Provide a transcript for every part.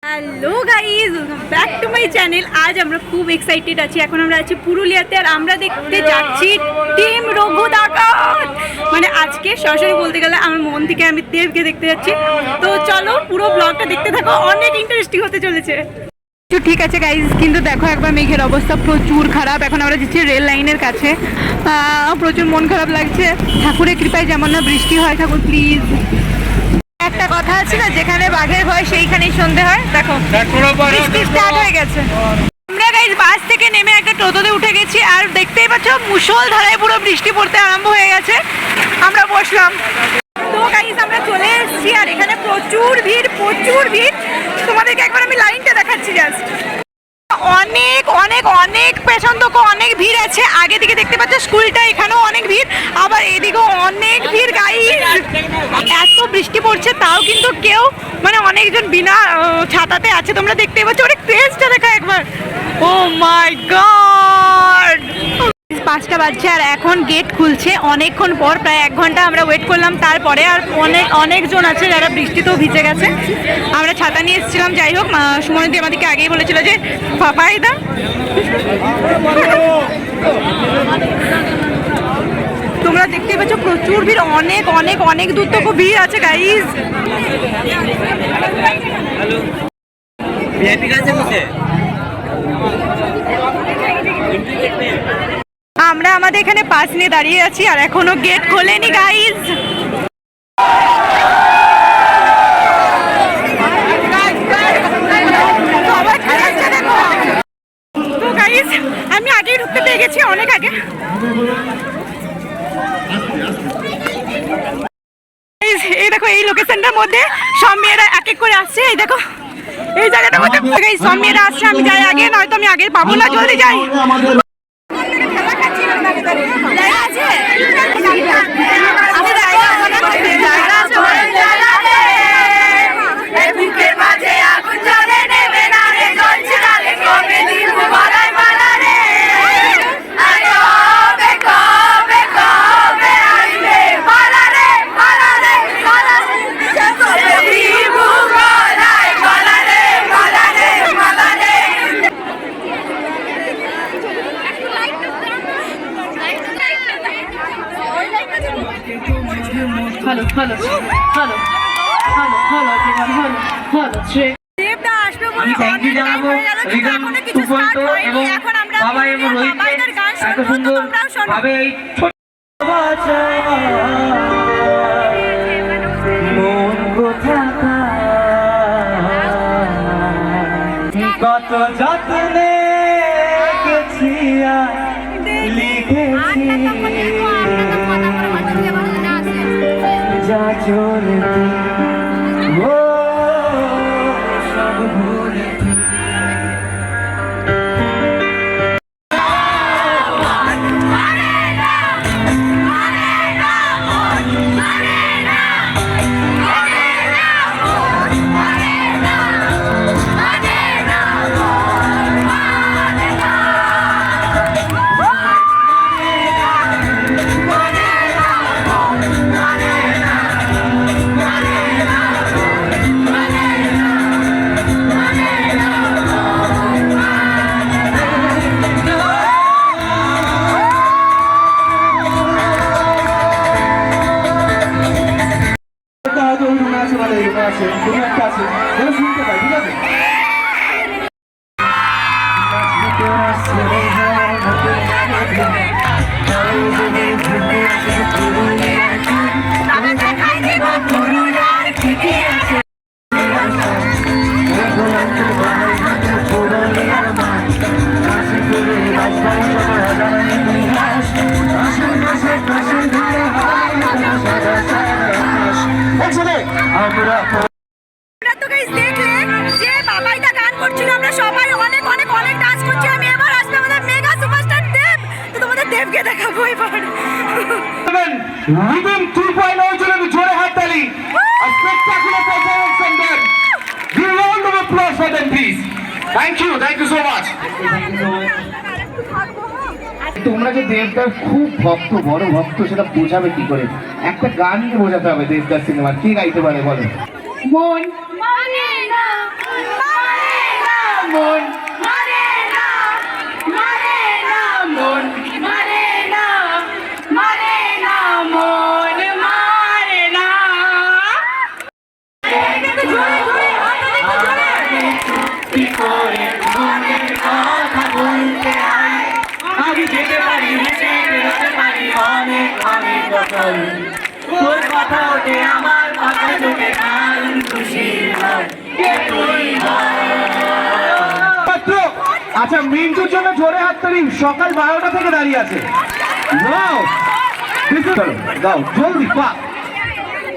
Hello guys, back to my channel. আজ আমরা খুব এক্সাইটেড আছি। এখন আমরা আছি পুরুলিয়াতে, আর আমরা দেখতে যাচ্ছি টিম রঘু ডাকাত। মানে আজকে সরাসরি বলতে গেলে আমার মন থেকে আমি দেবকে দেখতে যাচ্ছি। তো চলো পুরো ব্লগটা দেখতে থাকো, অনেক ইন্টারেস্টিং হতে চলেছে। ঠিক আছে গাইজ, কিন্তু দেখো একবার মেঘের অবস্থা প্রচুর খারাপ। এখন আমরা যাচ্ছি রেল লাইনের কাছে। প্রচুর মন খারাপ লাগছে। ঠাকুরের কৃপায় যেমন না বৃষ্টি হয়, ঠাকুর প্লিজ। একটা কথা আছে না, যেখানে বাঘের ভয় সেইখানেই সন্ধে হয়। দেখো বৃষ্টি স্টার্ট হয়ে গেছে। আমরা গাইজ বাস থেকে নেমে একটা টোটোতে উঠে গেছি, আর দেখতেই পাচ্ছ মুষলধারায় পুরো বৃষ্টি পড়তে আরম্ভ হয়ে গেছে। আমরা বসলাম। তো গাইজ আমরা চলে এসেছি, আর এখানে প্রচুর ভিড়, প্রচুর ভিড়। তোমাদেরকে একবার আমি লাইনটা দেখাচ্ছি জাস্ট। অনেক অনেক অনেক পেছন থেকে অনেক ভিড় আছে। আগে দিকে দেখতে পাচ্ছ স্কুলটা, এখানেও অনেক ভিড়, আবার এদিকেও অনেক ভিড় গাইজ। এত বৃষ্টি পড়ছে তাও কিন্তু কেউ, মানে অনেকজন বিনা ছাতাতে আছে। তোমরা দেখতেই পাচ্ছ, অনেক ক্রেজটা দেখা একবার। ও মাই গড, 5টা বাজছে আর এখন গেট খুলছে অনেকক্ষণ পর। প্রায় 1 ঘন্টা আমরা ওয়েট করলাম। তারপরে আর অনেকজন আছে যারা বৃষ্টিতেও ভিজে গেছে। আমরা ছাতা নিয়ে এসেছিলাম। যাই হোক, সুমনদি আমাদেরকে আগেই বলেছিল যে পাপাইদা। তোমরা দেখতে পাচ্ছ প্রচুর ভিড়, অনেক অনেক অনেক দূর থেকে ভিড় আছে গাইজ। আমরা আমাদের এখানে পাস নিয়ে দাঁড়িয়ে আছি, আর এখনো গেট খোলেনি গাইজ। তো গাইজ আমি আগেই ঢুকতে পেয়ে গেছি, অনেক আগে। এই দেখো, এই লোকেশনটার মধ্যে সব মেয়েরা এক এক করে আসছে। এই দেখো এই জায়গাটার মধ্যে সব মেয়েরা আসছে। আমি যাই আগে, নয়তো আমি আগে পাবো না। জলদি যাই। Hello hello hello hello hello hello hello. দেবদা আসবে বলে অনেক টাইম হয়ে গেল, কিন্তু এখনো কিছু স্টার্ট হয়নি। এখন আমরা বাবা এবং রোহিতদের গান শুনবো, তো তোমরাও শোনো। মন কোথাকা কত যত্নে গেছি লিখেছি যা চলতি ও সব ভুলে। Rhythm 2.0 এর জন্য জোরে হাততালি। A spectacular performance from them. Give a round of applause for them, please. Thank you so much. তোমরা যে দেবদার খুব ভক্ত, বড় ভক্ত, সেটা বোঝাবে কি করে? একটা গান নিয়ে বোঝাতে হবে দেবদার সিনেমার। কে গাইতে পারে বলো? মন মানে না, মানে না, মন মানে না, মানে না, মন মানে না, মানে না, মন মানে না। জোরে জোরে কি করে মনের কথা বলতে হয়, আমি যেতে পারি হেসে বেরোতে পারি অনেক অনেক বছর, তোর কথা ওঠে আমার মাথায় ঢোকে গান খুশির হয়, কে তুই আচ্ছা, মিন্টুর জন্য জোরে হাততালি। সকাল 12টা থেকে দাঁড়িয়ে আছে। গাও জলদি পা।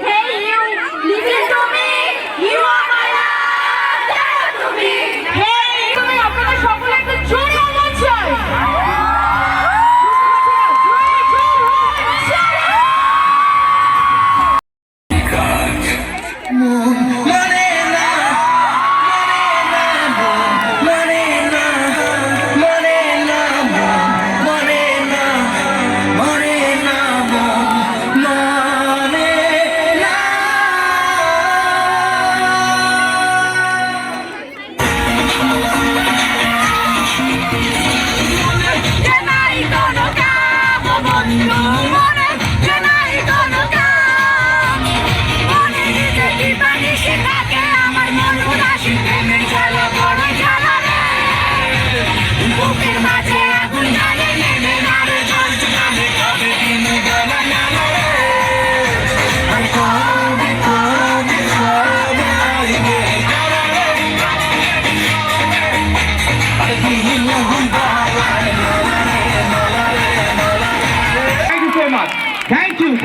Hey you, listen to me, you are my love, listen to me. Hey, তুমি আপনারা সকলে একটু জোরে আওয়াজ চাই।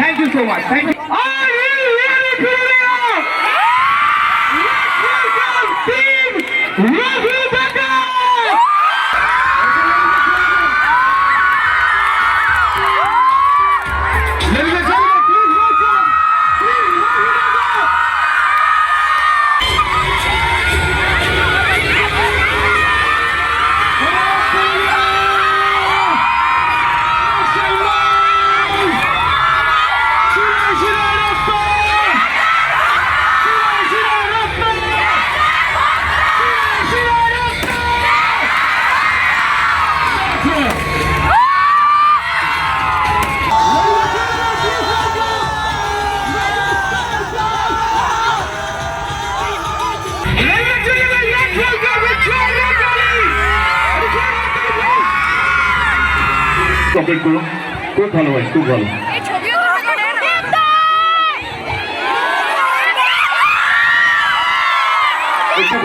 Thank you so much. Thank you. Are you ready, Purulia? Let's welcome Team Raghu Dhaka. Ladies and gentlemen, please welcome Team Raghu Dhaka. Complete করো, খুব ভালো ভাই, খুব ভালো।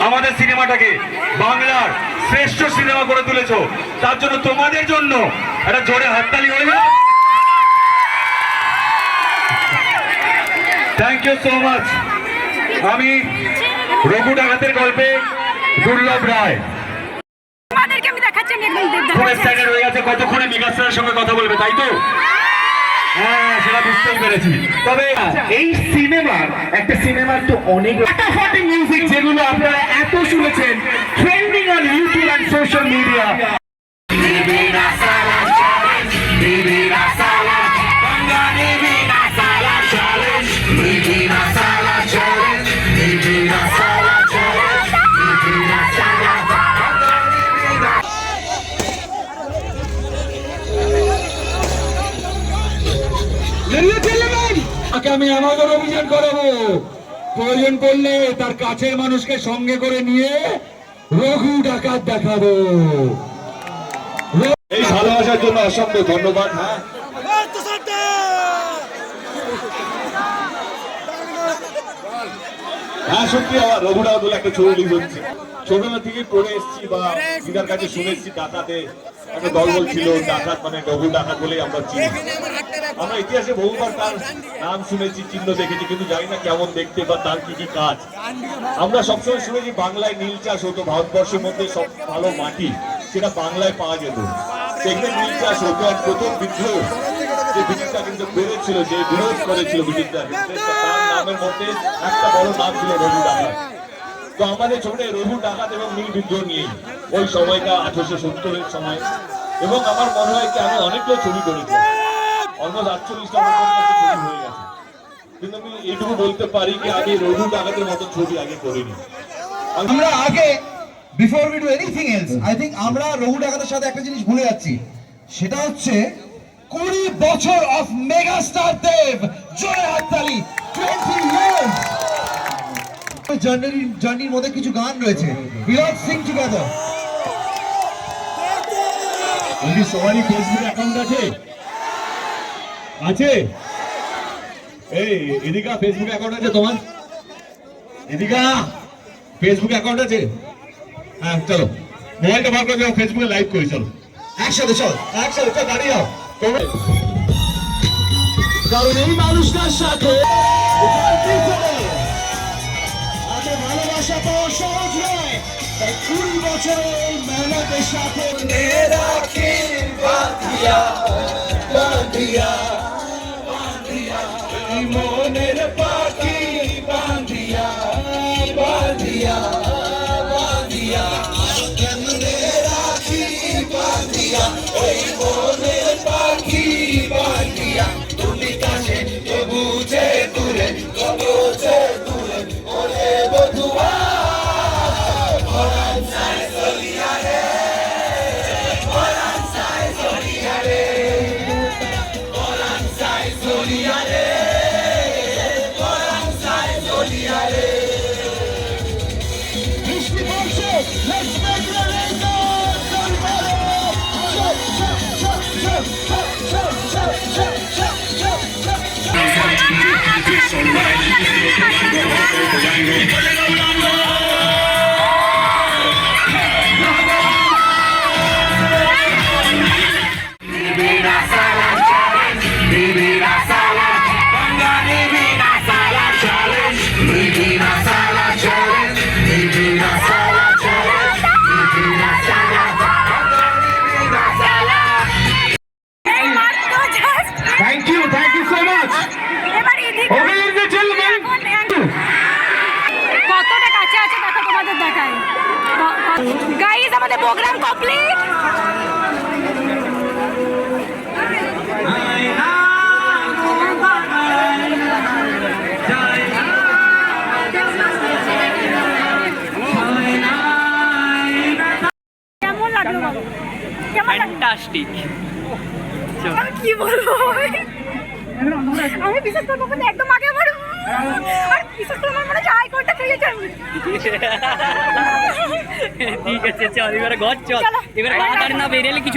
আমাদের সিনেমাটাকে বাংলার শ্রেষ্ঠ সিনেমা করে তুলেছো, তার জন্য তোমাদের জন্য একটা জোরে হাততালি হয়ে যাবে। Thank you so much. আমি রঘু ডাকাতের গল্পে দুর্লভ রায়। কতক্ষণে বিকাশ স্যারের সঙ্গে কথা বলবে, তাই তো? হ্যাঁ, সেটা বুঝতেই পেরেছি। তবে এই সিনেমার তো অনেক মিউজিক যেগুলো আপনারা এত শুনেছেন, trending on YouTube and social media. আমি আমাদের অভিযান করাবো, প্রয়োজন পড়লে তার কাছের মানুষকে সঙ্গে করে নিয়ে রঘু ডাকাত দেখাবো। এই ভালোবাসার জন্য অসংখ্য ধন্যবাদ। হ্যাঁ সত্যি, আমার রঘু ডাকাত বলে একটা ছবি রিলিজ হচ্ছে। ছোটবেলা থেকে পড়ে এসেছি বা দিদার কাছে শুনেছি, ডাকাতে একটা দলবল ছিল, ডাকাত মানে রঘু ডাকাত বলেই আমরা চিনি। আমরা ইতিহাসে বহুবার তার নাম শুনেছি, চিহ্ন দেখেছি, কিন্তু জানি না কেমন দেখতে বা তার কি কি কাজ। আমরা সবসময় শুনেছি বাংলায় নীল চাষ হতো, ভারতবর্ষের মধ্যে সব ভালো মাটি সেটা বাংলায় পাওয়া যেত, সেখানে নীল চাষ হতো। আর প্রথম বিদ্রোহ যে ব্রিটিশরা কিন্তু করেছিল, যে বিরোধ করেছিল ব্রিটিশরা, তার নামের মধ্যে একটা বড় নাম ছিল রঘু ডাকাত। তো আমাদের ছবিটা রঘু ডাকাত এবং নীল বিদ্রোহ নিয়েই, ওই সময়টা 1870-এর সময়। এবং আমার মনে হয় কি আমি অনেকগুলো ছবি করেছি, অলমোস্ট 48টা ছবি হয়ে গেছে, কিন্তু আমি এইটুকু বলতে পারি কি আমি রঘু ডাকাতের মতো ছবি আগে করিনি। আমরা আগে before we do anything else I think আমরা রঘু ডাকাতের সাথে একটা জিনিস ভুলে যাচ্ছি, সেটা হচ্ছে 20 বছর অফ মেগা স্টার দেব। জয় হাততালি। 20 ইয়ার্স জার্নির মধ্যে কিছু গান রয়েছে, উই অল সিং টুগেদার। বলছি সবারই ফেসবুক অ্যাকাউন্ট আছে? আছে? এই এদিকা ফেসবুক অ্যাকাউন্ট আছে তোমার? এদিকা ফেসবুক অ্যাকাউন্ট আছে? হ্যাঁ চলো মোবাইলটা বার করে দাও, ফেসবুকে লাইভ করি, চলো একসাথে চল দাঁড়িয়ে যাও। কারণ এই মানুষটার সাথে ভালোবাসা পাওয়া সহজ নয়, তাই 20 বছরের এই মেহনতের সাথে মনের পাখি বাঁধিয়া বাঁধিয়া বাঁধিয়া কেমনে রাখি বাঁধিয়া, ওই মনের পাখি বাঁধিয়া, তুমি কাছে তবু যে দূরে, তবু যে দূরে, ওরে বধুয়া ভরান সাই চলিয়া রে, ভরান সাই চলিয়া রে, ভরান সাই চলিয়া রে, ভরান সাই চলিয়া রে। বৃষ্টি পড়ছে, let's make the rain go! Thank you so much. এবার এদিকে Ladies and gentlemen. কতটা কাছে আছে দেখো, তোমাদের দেখাই। গাইস আমাদের প্রোগ্রাম কমপ্লিট। কেমন লাগলো বলো? কেমন লাগলো? ফ্যান্টাস্টিক। আমি কি বলবো, আমি বিশেষ করে কখনো একদম আগে আমার আর বিশেষ করে আমার মনে হয় আই কোডটা খেয়েছে আমি। ঠিক আছে চল এবারে ঘর চল, এবারে তাড়াতাড়ি না বেরিয়ে কিছু